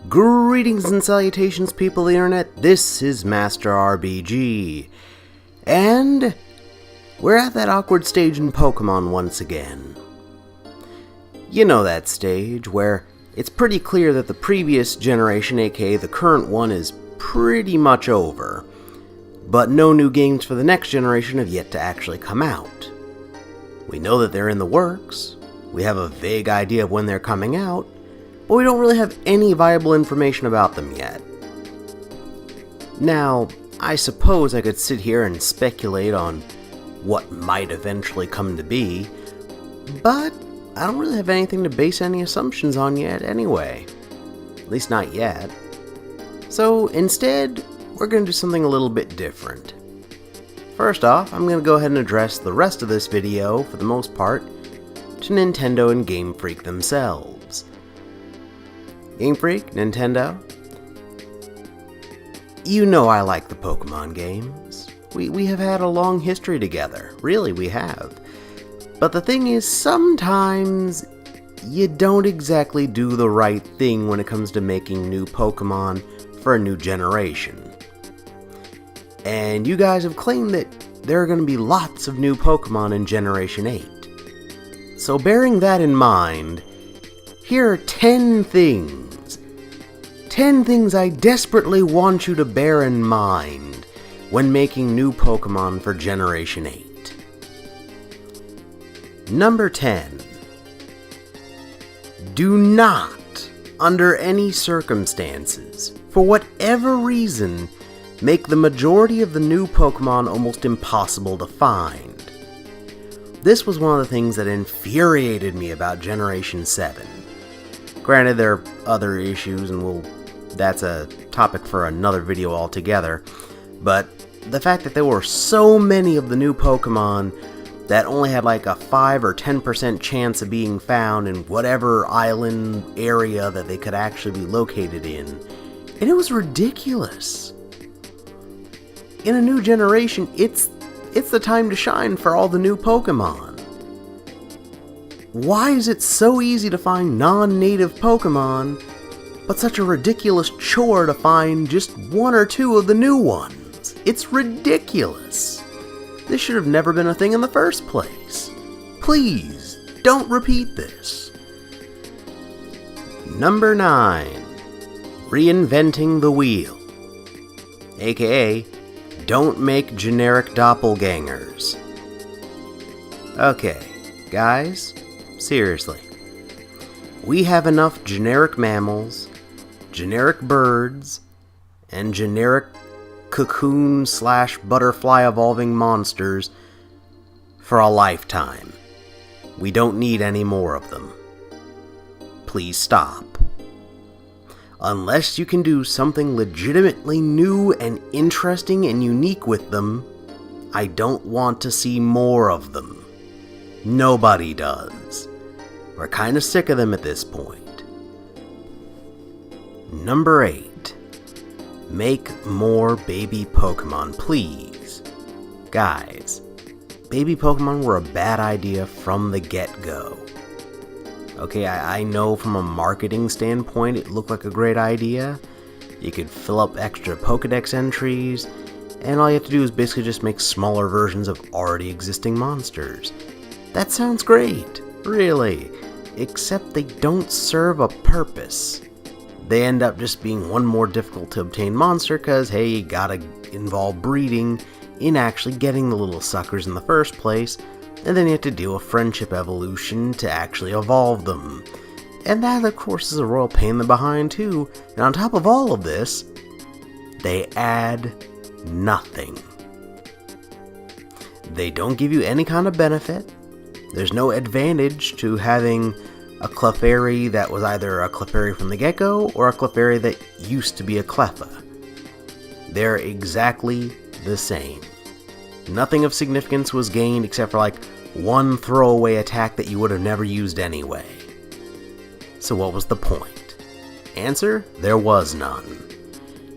Greetings and salutations, people of the internet. This is Master RBG. And we're at that awkward stage in Pokemon once again. You know that stage where it's pretty clear that the previous generation, aka the current one, is pretty much over. But no new games for the next generation have yet to actually come out. We know that they're in the works. We have a vague idea of when they're coming out. But we don't really have any viable information about them yet. Now, I suppose I could sit here and speculate on what might eventually come to be, but I don't really have anything to base any assumptions on yet anyway. At least not yet. So instead, we're going to do something a little bit different. First off, I'm going to go ahead and address the rest of this video, for the most part, to Nintendo and Game Freak themselves. Game Freak, Nintendo, you know I like the Pokemon games. We have had a long history together. Really, we have. But the thing is, sometimes you don't exactly do the right thing when it comes to making new Pokemon for a new generation. And you guys have claimed that there are going to be lots of new Pokemon in Generation 8. So bearing that in mind, here are 10 things. 10 things I desperately want you to bear in mind when making new Pokemon for Generation 8. Number 10. Do not, under any circumstances, for whatever reason, make the majority of the new Pokemon almost impossible to find. This was one of the things that infuriated me about Generation 7. Granted, there are other issues, and that's a topic for another video altogether, but the fact that there were so many of the new Pokemon that only had like a 5 or 10% chance of being found in whatever island area that they could actually be located in, and it was ridiculous. In a new generation, it's the time to shine for all the new Pokemon. Why is it so easy to find non-native Pokemon, but such a ridiculous chore to find just one or two of the new ones? It's ridiculous. This should have never been a thing in the first place. Please, don't repeat this. Number 9. Reinventing the wheel. AKA, don't make generic doppelgangers. Okay, guys, seriously. We have enough generic mammals, generic birds, and generic cocoon/butterfly evolving monsters for a lifetime. We don't need any more of them. Please stop. Unless you can do something legitimately new and interesting and unique with them, I don't want to see more of them. Nobody does. We're kinda sick of them at this point. Number 8. Make more baby Pokemon, please. Guys, baby Pokemon were a bad idea from the get-go. Okay, I know from a marketing standpoint it looked like a great idea. You could fill up extra Pokedex entries, and all you have to do is basically just make smaller versions of already existing monsters. That sounds great, really, except they don't serve a purpose. They end up just being one more difficult to obtain monster because, hey, you gotta involve breeding in actually getting the little suckers in the first place, and then you have to do a friendship evolution to actually evolve them. And that, of course, is a royal pain in the behind too, and on top of all of this, they add nothing. They don't give you any kind of benefit. There's no advantage to having a Clefairy that was either a Clefairy from the get-go or a Clefairy that used to be a Cleffa. They're exactly the same. Nothing of significance was gained except for like one throwaway attack that you would have never used anyway. So what was the point? Answer, there was none.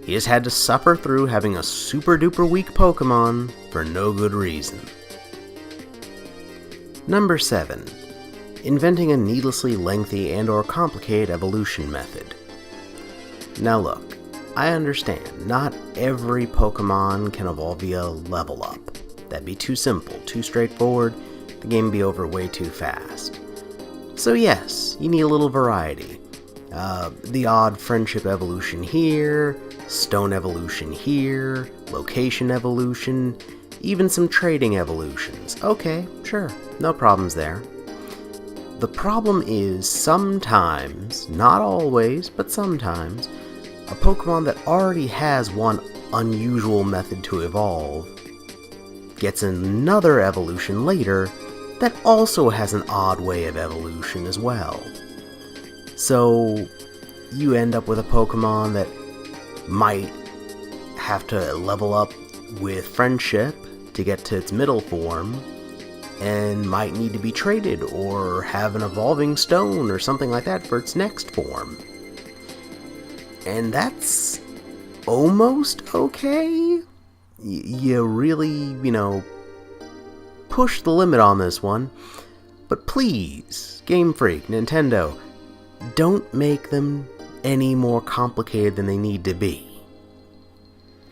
You just had to suffer through having a super duper weak Pokemon for no good reason. Number 7. Inventing a needlessly lengthy and or complicated evolution method. Now look, I understand not every Pokemon can evolve via level up. That'd be too simple, too straightforward, the game would be over way too fast. So yes, you need a little variety. The odd friendship evolution here, stone evolution here, location evolution, even some trading evolutions. Okay, sure, no problems there. The problem is sometimes, not always, but sometimes, a Pokemon that already has one unusual method to evolve gets another evolution later that also has an odd way of evolution as well. So you end up with a Pokemon that might have to level up with friendship to get to its middle form, and might need to be traded or have an evolving stone or something like that for its next form. And that's almost okay. You really, push the limit on this one. But please, Game Freak, Nintendo, don't make them any more complicated than they need to be.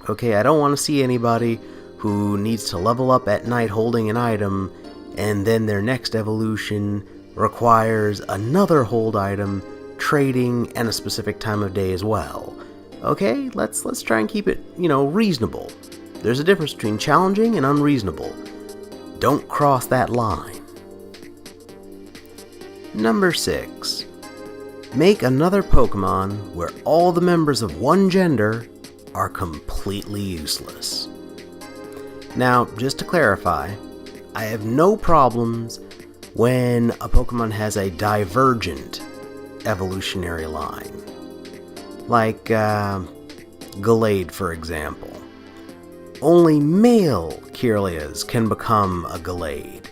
Okay, I don't want to see anybody who needs to level up at night holding an item, and then their next evolution requires another hold item, trading, and a specific time of day as well. Okay, let's try and keep it, reasonable. There's a difference between challenging and unreasonable. Don't cross that line. Number 6. Make another Pokemon where all the members of one gender are completely useless. Now, just to clarify, I have no problems when a Pokemon has a divergent evolutionary line. Like, Gallade, for example. Only male Kirlias can become a Gallade.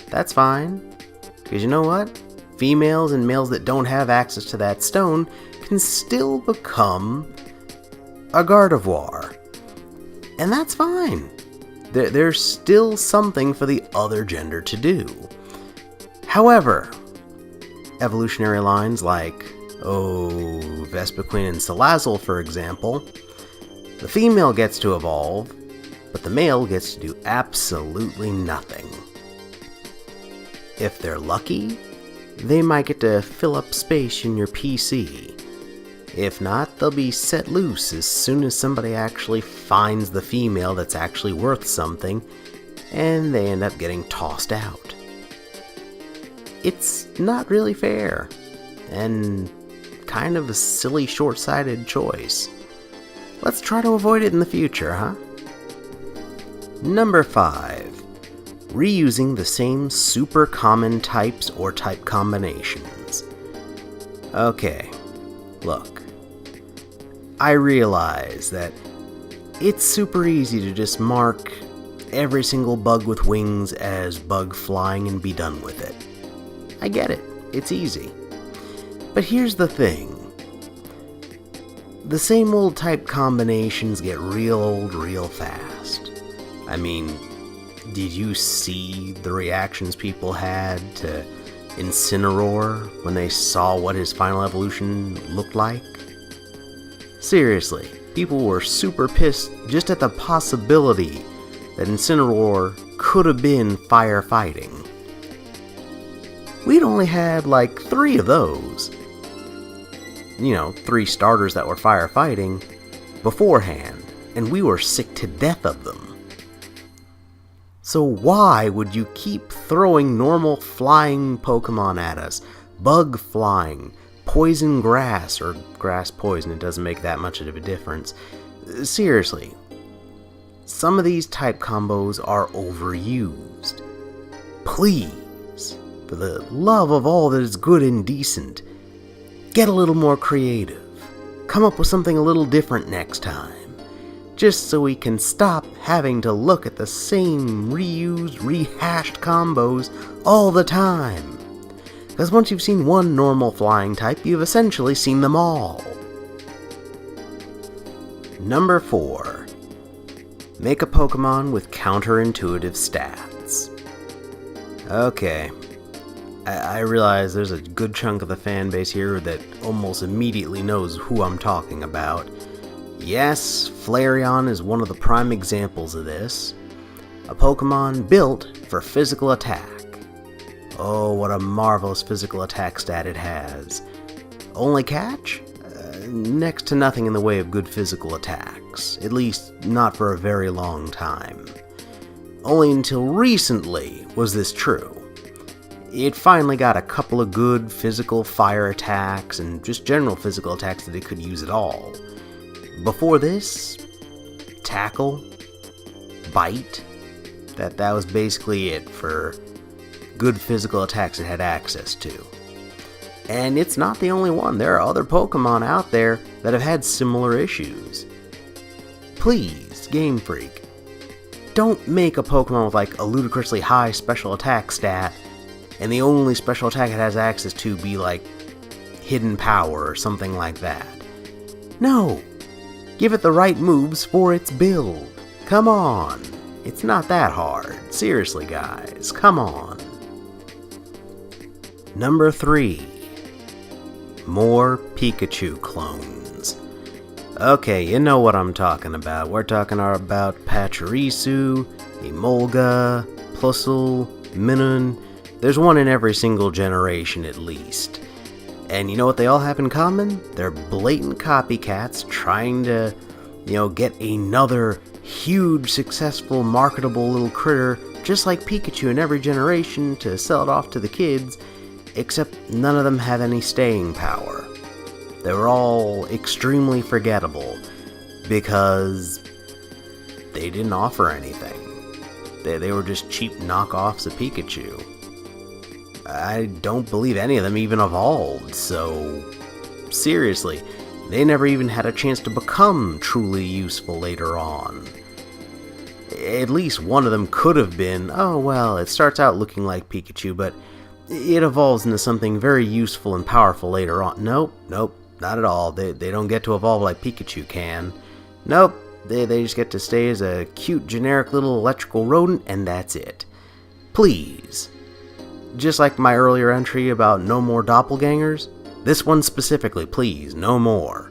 That's fine, because you know what? Females and males that don't have access to that stone can still become a Gardevoir. And that's fine. There's still something for the other gender to do. However, evolutionary lines like, Vespiquen and Salazzle, for example, the female gets to evolve, but the male gets to do absolutely nothing. If they're lucky, they might get to fill up space in your PC. If not, they'll be set loose as soon as somebody actually finds the female that's actually worth something, and they end up getting tossed out. It's not really fair, and kind of a silly short-sighted choice. Let's try to avoid it in the future, huh? Number 5. Reusing the same super common types or type combinations. Okay, look. I realize that it's super easy to just mark every single bug with wings as bug flying and be done with it. I get it, it's easy. But here's the thing. The same old type combinations get real old real fast. I mean, did you see the reactions people had to Incineroar when they saw what his final evolution looked like? Seriously, people were super pissed just at the possibility that Incineroar could have been firefighting. We'd only had like 3 of those. 3 starters that were firefighting beforehand, and we were sick to death of them. So why would you keep throwing normal flying Pokemon at us? Bug flying, poison grass, or grass poison, it doesn't make that much of a difference. Seriously, some of these type combos are overused. Please, for the love of all that is good and decent, get a little more creative. Come up with something a little different next time. Just so we can stop having to look at the same reused, rehashed combos all the time. Because once you've seen one normal flying type, you've essentially seen them all. Number 4. Make a Pokemon with counterintuitive stats. Okay. I realize there's a good chunk of the fan base here that almost immediately knows who I'm talking about. Yes, Flareon is one of the prime examples of this. A Pokemon built for physical attack. Oh, what a marvelous physical attack stat it has. Only catch? Next to nothing in the way of good physical attacks. At least, not for a very long time. Only until recently was this true. It finally got a couple of good physical fire attacks and just general physical attacks that it could use at all. Before this, tackle, bite, that was basically it for good physical attacks it had access to. And it's not the only one. There are other Pokemon out there that have had similar issues. Please, Game Freak, don't make a Pokemon with like a ludicrously high special attack stat and the only special attack it has access to be like hidden power or something like that. No! Give it the right moves for its build. Come on! It's not that hard. Seriously, guys, come on. Number 3. More Pikachu clones. Okay, you know what I'm talking about. We're talking about Pachirisu, Emolga, Plusle, Minun. There's one in every single generation at least. And you know what they all have in common? They're blatant copycats trying to, get another huge, successful, marketable little critter just like Pikachu in every generation to sell it off to the kids, except none of them have any staying power. They were all extremely forgettable because they didn't offer anything. They were just cheap knockoffs of Pikachu. I don't believe any of them even evolved, so seriously, they never even had a chance to become truly useful later on. At least one of them could have been, oh well, it starts out looking like Pikachu, but it evolves into something very useful and powerful later on. Nope, not at all. They don't get to evolve like Pikachu can. Nope, they just get to stay as a cute generic little electrical rodent, and that's it. Please. Just like my earlier entry about no more doppelgangers, this one specifically, please, no more.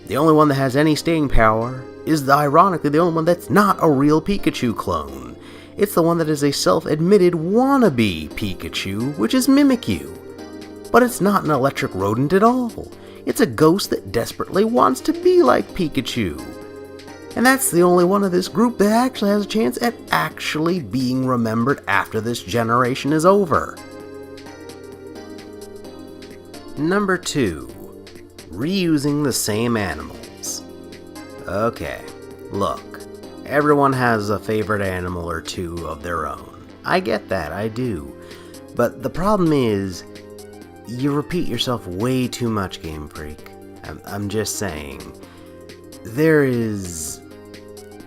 The only one that has any staying power is ironically the only one that's not a real Pikachu clone. It's the one that is a self-admitted wannabe Pikachu, which is Mimikyu. But it's not an electric rodent at all. It's a ghost that desperately wants to be like Pikachu. And that's the only one of this group that actually has a chance at actually being remembered after this generation is over. Number 2. Reusing the same animals. Okay, look, everyone has a favorite animal or two of their own. I get that, I do. But the problem is, you repeat yourself way too much, Game Freak. I'm just saying. There is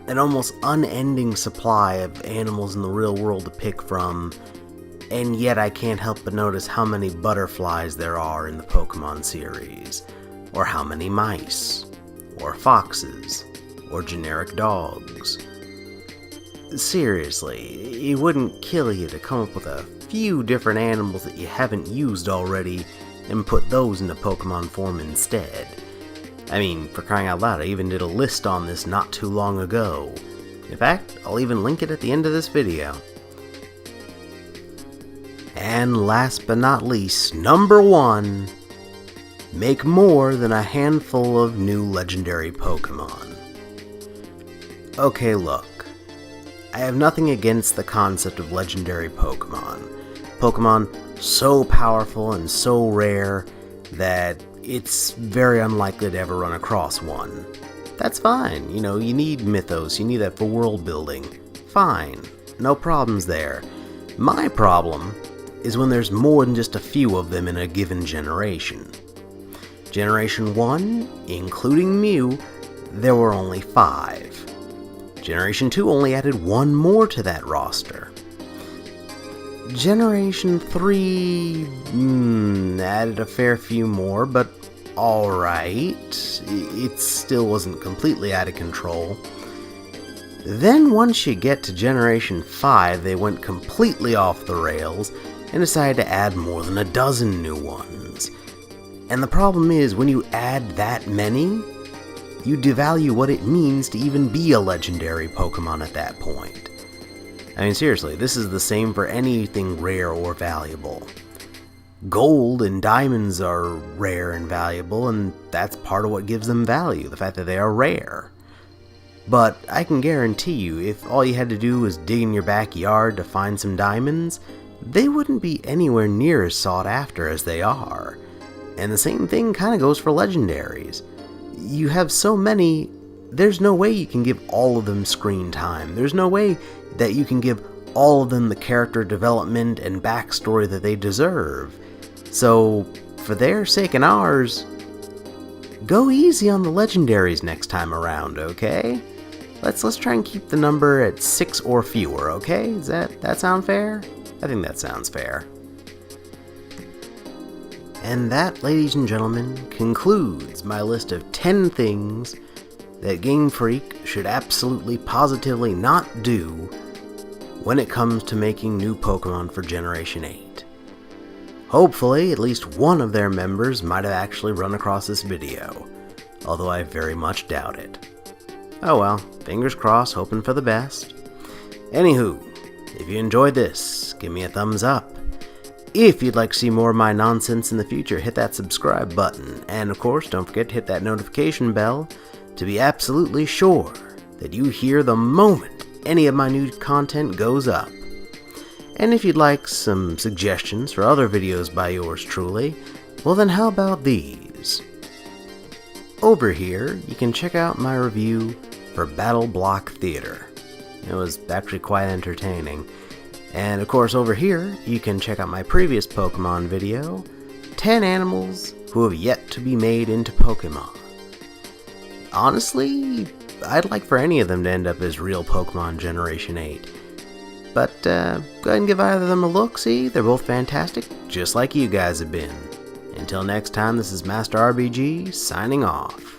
an almost unending supply of animals in the real world to pick from, and yet I can't help but notice how many butterflies there are in the Pokemon series, or how many mice, or foxes, or generic dogs. Seriously, it wouldn't kill you to come up with a few different animals that you haven't used already and put those into Pokemon form instead. I mean, for crying out loud, I even did a list on this not too long ago. In fact, I'll even link it at the end of this video. And last but not least, number 1, make more than a handful of new legendary Pokemon. Okay, look, I have nothing against the concept of legendary Pokemon. Pokemon so powerful and so rare that it's very unlikely to ever run across one. That's fine, you need mythos, you need that for world building. Fine, no problems there. My problem is when there's more than just a few of them in a given generation. Generation 1, including Mew, there were only 5. Generation 2 only added 1 more to that roster. Generation 3 added a fair few more, but alright, it still wasn't completely out of control. Then once you get to Generation 5, they went completely off the rails, and decided to add more than a dozen new ones. And the problem is, when you add that many, you devalue what it means to even be a legendary Pokemon at that point. I mean, seriously, this is the same for anything rare or valuable. Gold and diamonds are rare and valuable, and that's part of what gives them value, the fact that they are rare. But I can guarantee you, if all you had to do was dig in your backyard to find some diamonds, they wouldn't be anywhere near as sought after as they are. And the same thing kind of goes for legendaries. You have so many, there's no way you can give all of them screen time. There's no way that you can give all of them the character development and backstory that they deserve. So, for their sake and ours, go easy on the legendaries next time around, okay? Let's try and keep the number at 6 or fewer, okay? Does that sound fair? I think that sounds fair. And that, ladies and gentlemen, concludes my list of 10 things that Game Freak should absolutely positively not do when it comes to making new Pokemon for Generation 8. Hopefully, at least one of their members might have actually run across this video, although I very much doubt it. Oh well, fingers crossed, hoping for the best. Anywho, if you enjoyed this, give me a thumbs up. If you'd like to see more of my nonsense in the future, hit that subscribe button, and of course, don't forget to hit that notification bell to be absolutely sure that you hear the moment any of my new content goes up. And if you'd like some suggestions for other videos by yours truly, well then how about these? Over here, you can check out my review for Battle Block Theater. It was actually quite entertaining. And of course over here, you can check out my previous Pokemon video, 10 animals who have yet to be made into Pokemon. Honestly, I'd like for any of them to end up as real Pokemon Generation 8. But go ahead and give either of them a look, see? They're both fantastic, just like you guys have been. Until next time, this is Master RBG, signing off.